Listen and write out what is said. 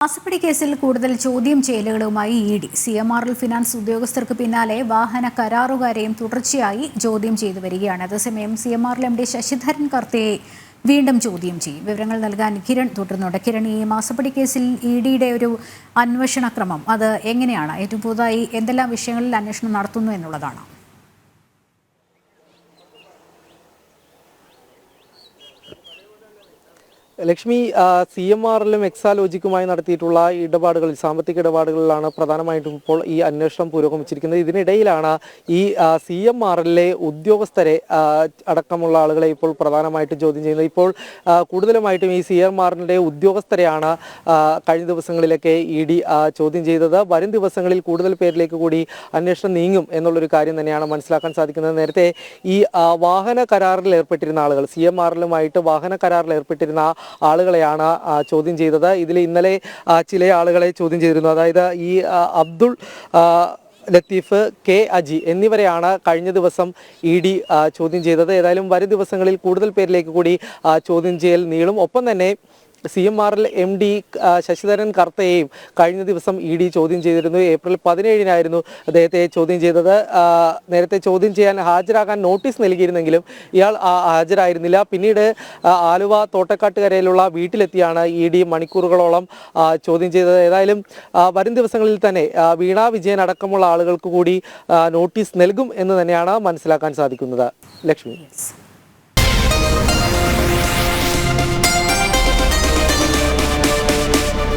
മാസപ്പടി കേസിൽ കൂടുതൽ ചോദ്യം ചെയ്യലുകളുമായി ഇഡി. CMRL ഫിനാൻസ് ഉദ്യോഗസ്ഥർക്ക് പിന്നാലെ വാഹന കരാറുകാരെയും തുടർച്ചയായി ചോദ്യം ചെയ്തു വരികയാണ്. അതേസമയം CMRL MD ശശിധരൻ കർത്തയെ വീണ്ടും ചോദ്യം ചെയ്യും. വിവരങ്ങൾ നൽകാൻ കിരൺ തുടരുന്നുണ്ട്. കിരൺ, ഈ മാസപ്പടി കേസിൽ ഇഡിയുടെ ഒരു അന്വേഷണക്രമം അത് എങ്ങനെയാണ്? ഏറ്റവും പുതുതായി എന്തെല്ലാം വിഷയങ്ങളിൽ അന്വേഷണം നടത്തുന്നു എന്നുള്ളതാണ്. ലക്ഷ്മി, CMRLും എക്സാലോജിക്കുമായി നടത്തിയിട്ടുള്ള ഇടപാടുകളിൽ, സാമ്പത്തിക ഇടപാടുകളിലാണ് പ്രധാനമായിട്ടും ഇപ്പോൾ ഈ അന്വേഷണം പുരോഗമിച്ചിരിക്കുന്നത്. ഇതിനിടയിലാണ് ഈ CMRLിലെ ഉദ്യോഗസ്ഥരെ അടക്കമുള്ള ആളുകളെ ഇപ്പോൾ പ്രധാനമായിട്ടും ചോദ്യം ചെയ്യുന്നത്. ഇപ്പോൾ കൂടുതലുമായിട്ടും ഈ CMRLിൻ്റെ ഉദ്യോഗസ്ഥരെയാണ് കഴിഞ്ഞ ദിവസങ്ങളിലൊക്കെ ED ചോദ്യം ചെയ്തത്. വരും ദിവസങ്ങളിൽ കൂടുതൽ പേരിലേക്ക് കൂടി അന്വേഷണം നീങ്ങും എന്നുള്ളൊരു കാര്യം തന്നെയാണ് മനസ്സിലാക്കാൻ സാധിക്കുന്നത്. നേരത്തെ ഈ വാഹന കരാറിൽ ഏർപ്പെട്ടിരുന്ന ആളുകൾ, CMRLുമായിട്ട് വാഹന കരാറിൽ ഏർപ്പെട്ടിരുന്ന ആളുകളെയാണ് ചോദ്യം ചെയ്തത്. ഇതിൽ ഇന്നലെ ചില ആളുകളെ ചോദ്യം ചെയ്തിരുന്നു. അതായത് ഈ അബ്ദുൾ ലത്തീഫ്, K അജി എന്നിവരെയാണ് കഴിഞ്ഞ ദിവസം ED ചോദ്യം ചെയ്തത്. ഏതായാലും വരും ദിവസങ്ങളിൽ കൂടുതൽ പേരിലേക്ക് കൂടി ചോദ്യം ചെയ്യൽ നീളും. ഒപ്പം തന്നെ CMRL MD ശശിധരൻ കർത്തയെയും കഴിഞ്ഞ ദിവസം ED ചോദ്യം ചെയ്തിരുന്നു. ഏപ്രിൽ 17-നായിരുന്നു അദ്ദേഹത്തെ ചോദ്യം ചെയ്തത്. നേരത്തെ ചോദ്യം ചെയ്യാൻ ഹാജരാകാൻ നോട്ടീസ് നൽകിയിരുന്നെങ്കിലും ഇയാൾ ഹാജരായിരുന്നില്ല. പിന്നീട് ആലുവ തോട്ടക്കാട്ടുകരയിലുള്ള വീട്ടിലെത്തിയാണ് ED മണിക്കൂറുകളോളം ചോദ്യം ചെയ്തത്. ഏതായാലും വരും ദിവസങ്ങളിൽ തന്നെ വീണ വിജയൻ അടക്കമുള്ള ആളുകൾക്ക് കൂടി നോട്ടീസ് നൽകും എന്ന് തന്നെയാണ് മനസ്സിലാക്കാൻ സാധിക്കുന്നത്. ലക്ഷ്മി.